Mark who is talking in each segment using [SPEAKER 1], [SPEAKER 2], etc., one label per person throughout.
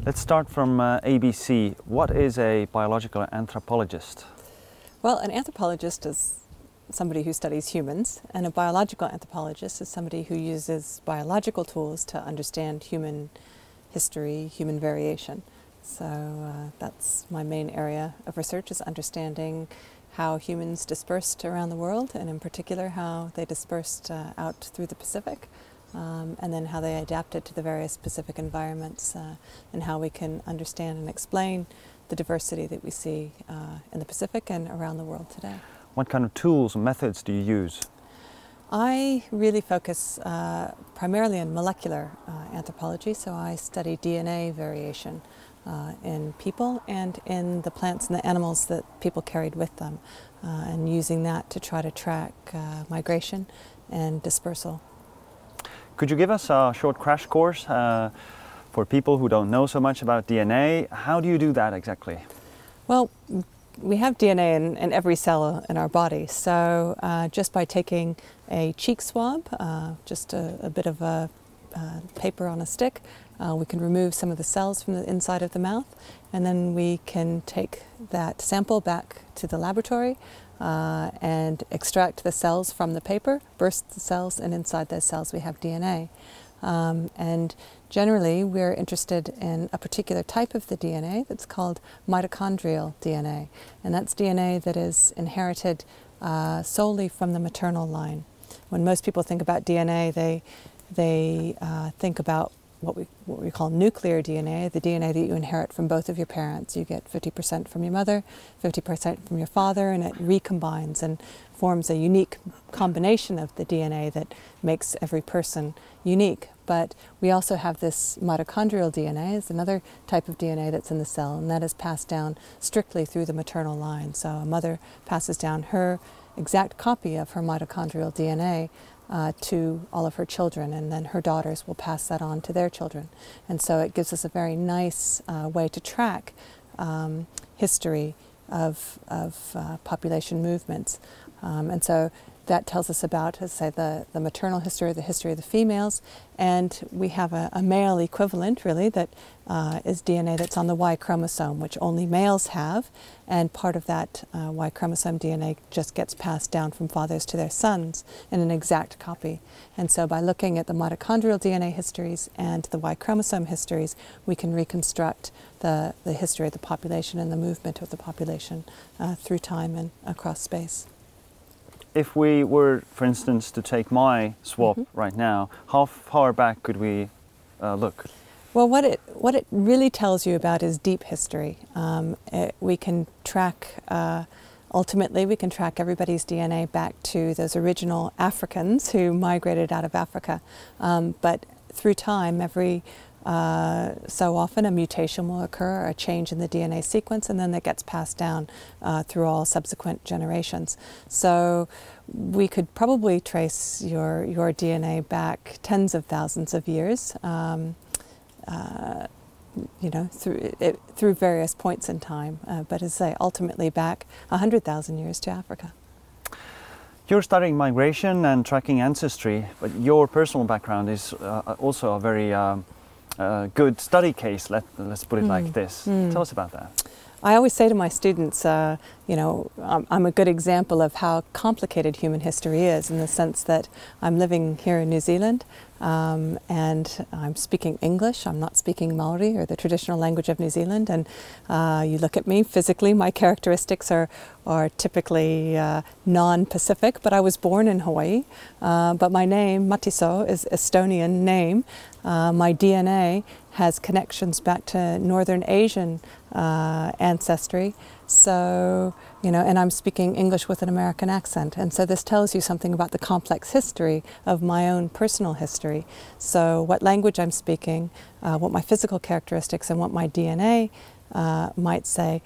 [SPEAKER 1] Let's start from ABC. What is a biological anthropologist?
[SPEAKER 2] Well, an anthropologist is somebody who studies humans, and a biological anthropologist is somebody who uses biological tools to understand human history, human variation. So that's my main area of research, is understanding how humans dispersed around the world, and in particular how they dispersed out through the Pacific, and then how they adapted to the various Pacific environments, and how we can understand and explain the diversity that we see in the Pacific and around the world today.
[SPEAKER 1] What kind of tools and methods do you use?
[SPEAKER 2] I really focus primarily on molecular anthropology, so I study DNA variation in people and in the plants and the animals that people carried with them, and using that to try to track migration and dispersal.
[SPEAKER 1] Could you give us a short crash course for people who don't know so much about DNA? How do you do that exactly?
[SPEAKER 2] Well, we have DNA in every cell in our body, so just by taking a cheek swab, just a bit of a paper on a stick, we can remove some of the cells from the inside of the mouth, and then we can take that sample back to the laboratory and extract the cells from the paper, burst the cells, and inside those cells we have DNA. And generally we're interested in a particular type of the DNA that's called mitochondrial DNA, and that's DNA that is inherited solely from the maternal line. When most people think about DNA, they think about what we call nuclear DNA, the DNA that you inherit from both of your parents. You get 50% from your mother, 50% from your father, and it recombines and forms a unique combination of the DNA that makes every person unique. But we also have this mitochondrial DNA, is another type of DNA that's in the cell, and that is passed down strictly through the maternal line. So a mother passes down her exact copy of her mitochondrial DNA to all of her children, and then her daughters will pass that on to their children. And so it gives us a very nice way to track history of population movements. And so that tells us about, as I say, the maternal history, the history of the females, and we have a male equivalent, really, that is DNA that's on the Y chromosome, which only males have, and part of that Y chromosome DNA just gets passed down from fathers to their sons in an exact copy. And so by looking at the mitochondrial DNA histories and the Y chromosome histories, we can reconstruct the history of the population and the movement of the population through time and across space.
[SPEAKER 1] If we were, for instance, to take my swab right now, how far back could we look?
[SPEAKER 2] Well, what it really tells you about is deep history. We can track, ultimately we can track everybody's DNA back to those original Africans who migrated out of Africa. But through time, every so often a mutation will occur, a change in the DNA sequence, and then that gets passed down through all subsequent generations. So we could probably trace your DNA back tens of thousands of years, you know, through various points in time. But as I say, ultimately back 100,000 years to Africa.
[SPEAKER 1] You're studying migration and tracking ancestry, but your personal background is also a very good study case, let's put it like this. Tell us about that.
[SPEAKER 2] I always say to my students, you know, I'm a good example of how complicated human history is, in the sense that I'm living here in New Zealand and I'm speaking English. I'm not speaking Maori, or the traditional language of New Zealand, and you look at me physically, my characteristics are typically non-Pacific, but I was born in Hawaii. But my name, Matisoo, is Estonian name. My DNA has connections back to Northern Asian ancestry. So, you know, and I'm speaking English with an American accent. And so this tells you something about the complex history of my own personal history. So what language I'm speaking, what my physical characteristics and what my DNA might say,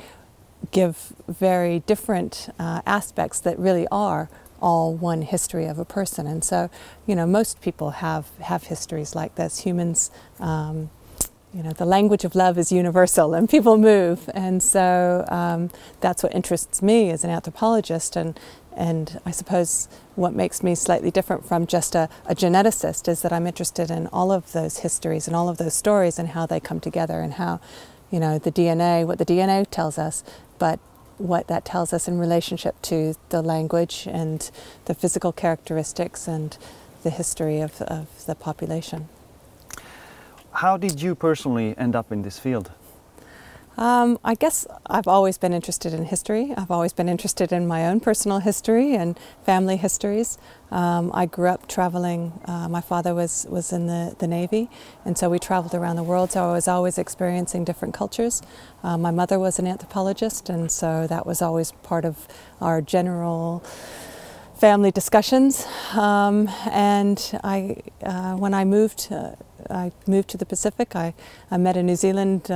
[SPEAKER 2] give very different aspects that really are all one history of a person. And so, you know, most people have histories like this. Humans, you know, the language of love is universal, and people move. And so that's what interests me as an anthropologist. And And I suppose what makes me slightly different from just a geneticist is that I'm interested in all of those histories and all of those stories and how they come together, and how, you know, the DNA, what the DNA tells us, but what that tells us in relationship to the language and the physical characteristics and the history of the population.
[SPEAKER 1] How did you personally end up in this field?
[SPEAKER 2] I guess I've always been interested in history. I've always been interested in my own personal history and family histories. I grew up traveling. My father was in the Navy, and so we traveled around the world, so I was always experiencing different cultures. My mother was an anthropologist, and so that was always part of our general family discussions. And when I moved to the Pacific, I met a New Zealand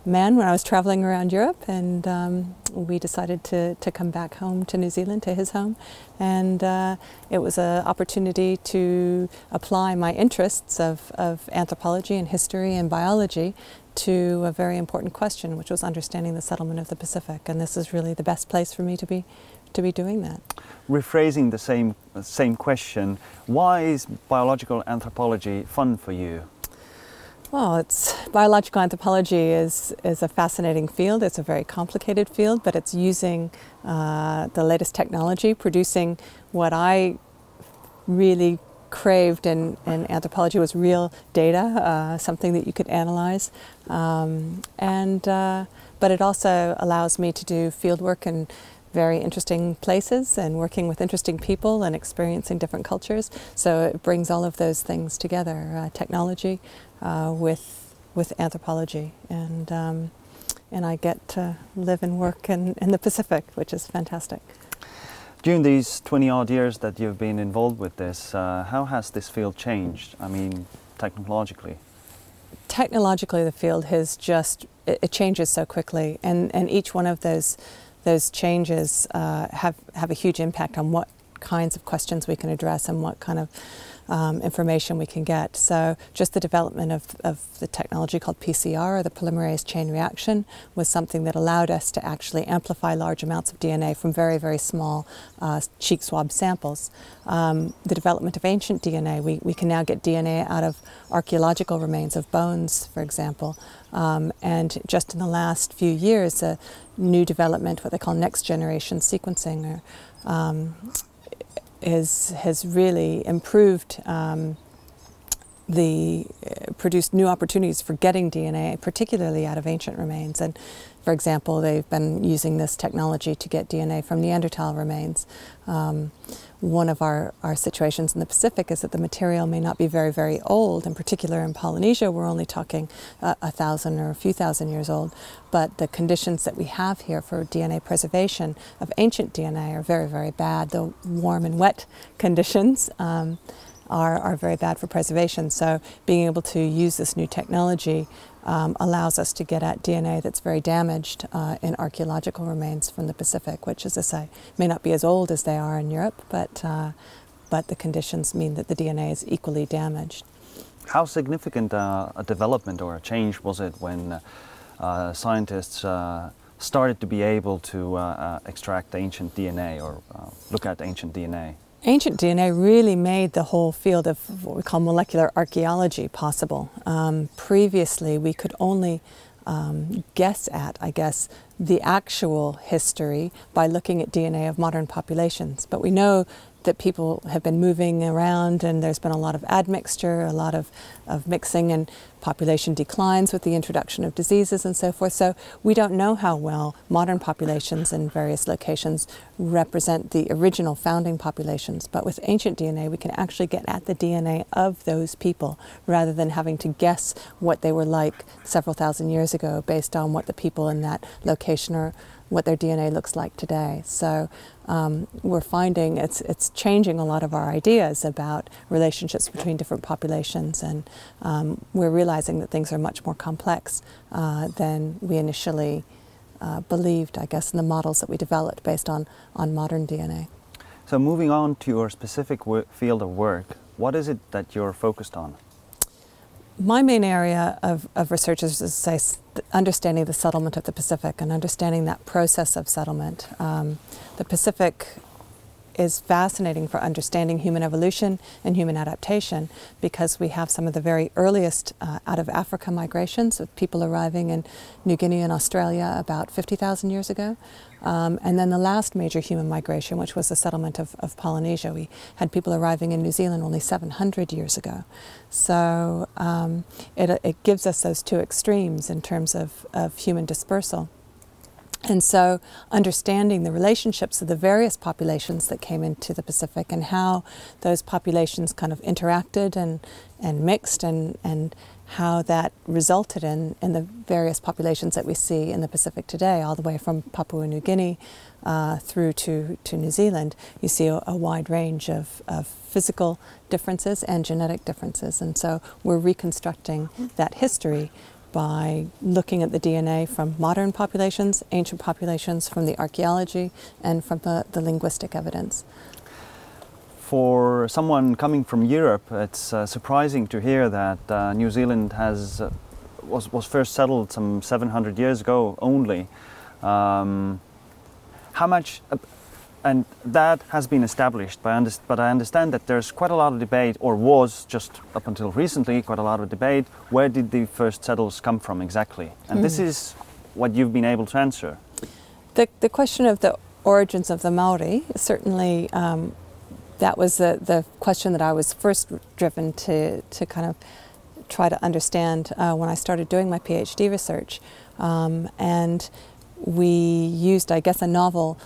[SPEAKER 2] man when I was traveling around Europe, and we decided to come back home to New Zealand, to his home, and it was an opportunity to apply my interests of anthropology and history and biology to a very important question, which was understanding the settlement of the Pacific, and this is really the best place for me to be doing that.
[SPEAKER 1] Rephrasing the same question, why is biological anthropology fun for you?
[SPEAKER 2] Well, biological anthropology is a fascinating field. It's a very complicated field, but it's using the latest technology, producing what I really craved in anthropology was real data, something that you could analyze. But it also allows me to do field work in very interesting places and working with interesting people and experiencing different cultures. So it brings all of those things together, technology with anthropology, and I get to live and work in the Pacific, which is fantastic.
[SPEAKER 1] During these 20-odd years that you've been involved with this, how has this field changed? I mean, technologically.
[SPEAKER 2] Technologically, the field has it changes so quickly, and each one of those changes have a huge impact on what kinds of questions we can address and what kind of information we can get. So just the development of the technology called PCR, or the polymerase chain reaction, was something that allowed us to actually amplify large amounts of DNA from very, very small cheek swab samples. The development of ancient DNA, we can now get DNA out of archaeological remains of bones, for example. And just in the last few years, a new development, what they call next generation sequencing, has really improved produced new opportunities for getting DNA, particularly out of ancient remains. And for example, they've been using this technology to get DNA from Neanderthal remains. One of our situations in the Pacific is that the material may not be very, very old. In particular, in Polynesia, we're only talking 1,000 or a few thousand years old. But the conditions that we have here for DNA preservation of ancient DNA are very, very bad. The warm and wet conditions are very bad for preservation. So being able to use this new technology allows us to get at DNA that's very damaged in archaeological remains from the Pacific, which, as I say, may not be as old as they are in Europe, but the conditions mean that the DNA is equally damaged.
[SPEAKER 1] How significant a development or a change was it when scientists started to be able to extract ancient DNA or look at ancient DNA?
[SPEAKER 2] Ancient DNA really made the whole field of what we call molecular archaeology possible. Previously, we could only guess at, I guess, the actual history by looking at DNA of modern populations. But we know that people have been moving around, and there's been a lot of admixture, a lot of mixing, and population declines with the introduction of diseases and so forth. So we don't know how well modern populations in various locations represent the original founding populations. But with ancient DNA, we can actually get at the DNA of those people rather than having to guess what they were like several thousand years ago based on what the people in that location or what their DNA looks like today. So we're finding it's changing a lot of our ideas about relationships between different populations, and we're realizing that things are much more complex than we initially believed, I guess, in the models that we developed based on modern DNA.
[SPEAKER 1] So moving on to your specific field of work, what is it that you're focused on?
[SPEAKER 2] My main area of research is, say, understanding the settlement of the Pacific and understanding that process of settlement. The Pacific is fascinating for understanding human evolution and human adaptation, because we have some of the very earliest out of Africa migrations of people arriving in New Guinea and Australia about 50,000 years ago. And then the last major human migration, which was the settlement of Polynesia. We had people arriving in New Zealand only 700 years ago. So it gives us those two extremes in terms of human dispersal. And so understanding the relationships of the various populations that came into the Pacific and how those populations kind of interacted and mixed, and how that resulted in the various populations that we see in the Pacific today, all the way from Papua New Guinea through to New Zealand. You see a wide range of physical differences and genetic differences. And so we're reconstructing that history by looking at the DNA from modern populations, ancient populations, from the archaeology, and from the linguistic evidence.
[SPEAKER 1] For someone coming from Europe, it's surprising to hear that New Zealand was first settled some 700 years ago only. How much, and that has been established, but I understand that there's quite a lot of debate, or was just up until recently quite a lot of debate, where did the first settlers come from exactly? And this is what you've been able to answer.
[SPEAKER 2] The question of the origins of the Maori, certainly that was the question that I was first driven to kind of try to understand when I started doing my PhD research. And we used, I guess, a novel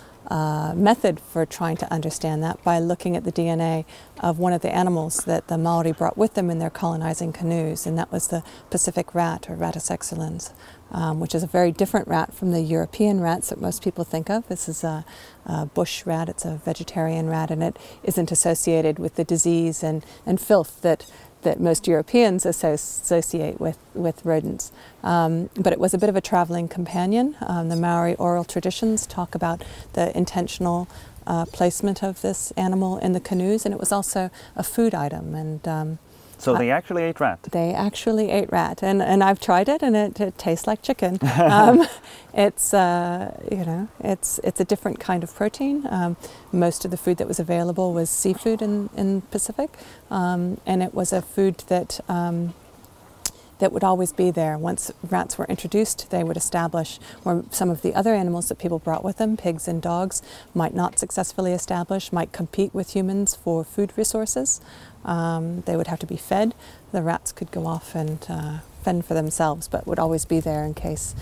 [SPEAKER 2] method for trying to understand that by looking at the DNA of one of the animals that the Maori brought with them in their colonizing canoes, and that was the Pacific rat, or Rattus excellens, which is a very different rat from the European rats that most people think of. This is a bush rat, it's a vegetarian rat, and it isn't associated with the disease and filth that most Europeans associate with rodents. But it was a bit of a traveling companion. The Maori oral traditions talk about the intentional placement of this animal in the canoes, and it was also a food item. And
[SPEAKER 1] so they actually ate rat?
[SPEAKER 2] They actually ate rat, and I've tried it, and it tastes like chicken. It's you know, it's a different kind of protein. Most of the food that was available was seafood in Pacific, and it was a food that that would always be there. Once rats were introduced, they would establish where some of the other animals that people brought with them, pigs and dogs, might not successfully establish, might compete with humans for food resources. They would have to be fed. The rats could go off and fend for themselves, but would always be there in case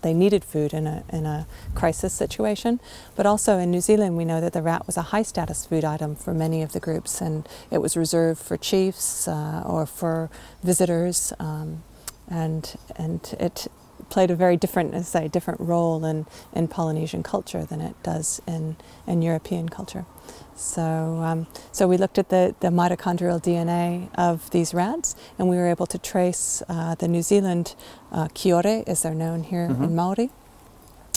[SPEAKER 2] they needed food in a crisis situation. But also in New Zealand, we know that the rat was a high status food item for many of the groups, and it was reserved for chiefs or for visitors, and it played a very different, as I say, different role in Polynesian culture than it does in European culture. So, so we looked at the mitochondrial DNA of these rats, and we were able to trace the New Zealand kiore, as they're known here in Maori,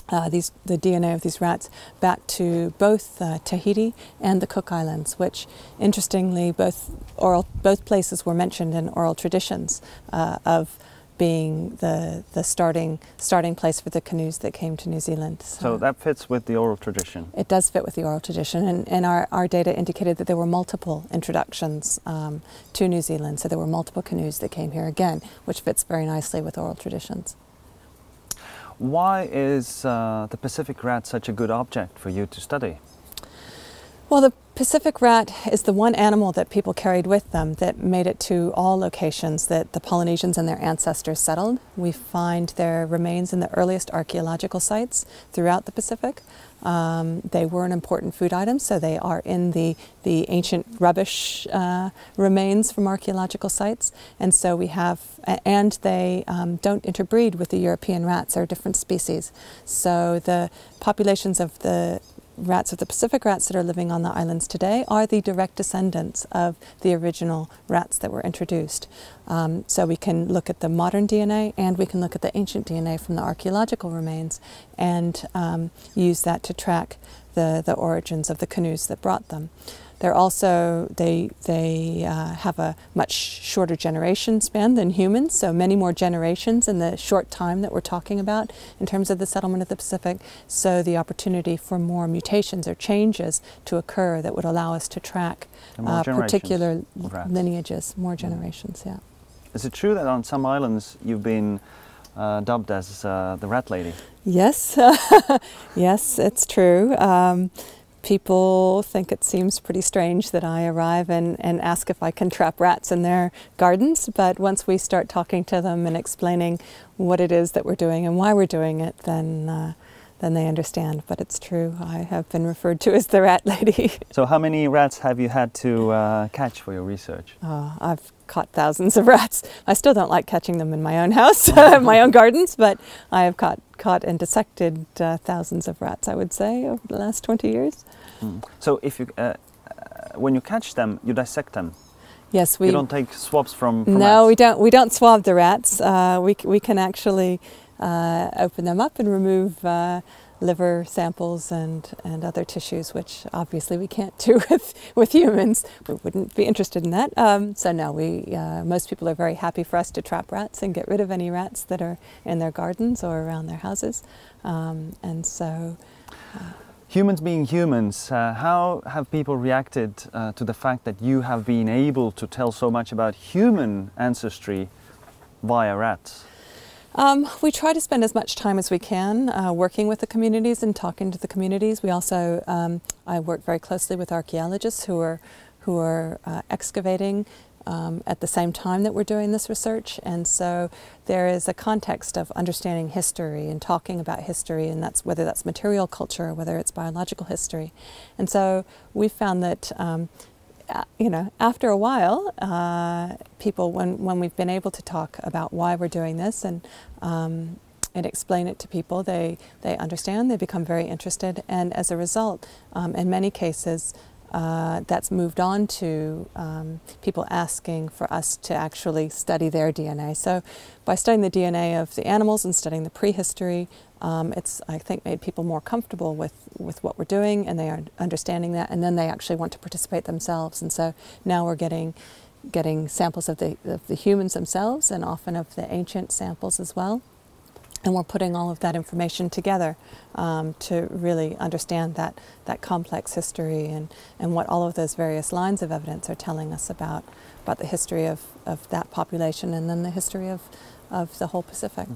[SPEAKER 2] the DNA of these rats back to both Tahiti and the Cook Islands, which, interestingly, both places were mentioned in oral traditions of being the starting place for the canoes that came to New Zealand.
[SPEAKER 1] So that fits with the oral tradition? It
[SPEAKER 2] does fit with the oral tradition, and our data indicated that there were multiple introductions to New Zealand, so there were multiple canoes that came here again, which fits very nicely with oral traditions.
[SPEAKER 1] Why is the Pacific rat such a good object for you to study?
[SPEAKER 2] Well, the Pacific rat is the one animal that people carried with them that made it to all locations that the Polynesians and their ancestors settled. We find their remains in the earliest archaeological sites throughout the Pacific. They were an important food item, so they are in the ancient rubbish remains from archaeological sites. And so we have, and they don't interbreed with the European rats. They're different species. So the populations of the rats of the Pacific rats that are living on the islands today are the direct descendants of the original rats that were introduced. So we can look at the modern DNA, and we can look at the ancient DNA from the archaeological remains, and use that to track the origins of the canoes that brought them. They're also, they have a much shorter generation span than humans, so many more generations in the short time that we're talking about in terms of the settlement of the Pacific, so the opportunity for more mutations or changes to occur that would allow us to track particular lineages, more generations, yeah.
[SPEAKER 1] Is it true that on some islands you've been dubbed as the rat lady?
[SPEAKER 2] Yes, yes, it's true. People think it seems pretty strange that I arrive and ask if I can trap rats in their gardens, but once we start talking to them and explaining what it is that we're doing and why we're doing it, then they understand. But it's true, I have been referred to as the rat lady.
[SPEAKER 1] So how many rats have you had to catch for your research?
[SPEAKER 2] I've caught thousands of rats. I still don't like catching them in my own house, my own gardens, but I have caught and dissected thousands of rats, I would say, over the last 20 years.
[SPEAKER 1] So if you, when you catch them, you dissect them?
[SPEAKER 2] Yes,
[SPEAKER 1] you don't take swabs from
[SPEAKER 2] No,
[SPEAKER 1] rats?
[SPEAKER 2] we don't swab the rats. We can actually open them up and remove liver samples and other tissues, which obviously we can't do with humans. We wouldn't be interested in that. So no, most people are very happy for us to trap rats and get rid of any rats that are in their gardens or around their houses. And so...
[SPEAKER 1] Humans being humans, how have people reacted to the fact that you have been able to tell so much about human ancestry via rats?
[SPEAKER 2] We try to spend as much time as we can working with the communities and talking to the communities. We also, I work very closely with archaeologists who are excavating at the same time that we're doing this research, and so there is a context of understanding history and talking about history, and that's whether that's material culture or whether it's biological history. And so we found that you know, after a while, people, when we've been able to talk about why we're doing this and explain it to people, they understand, they become very interested, and as a result, in many cases, that's moved on to people asking for us to actually study their DNA. So by studying the DNA of the animals and studying the prehistory, it's, I think, made people more comfortable with what we're doing, and they are understanding that, and then they actually want to participate themselves. And so now we're getting samples of the humans themselves, and often of the ancient samples as well. And we're putting all of that information together to really understand that complex history and what all of those various lines of evidence are telling us about the history of that population, and then the history of the whole Pacific.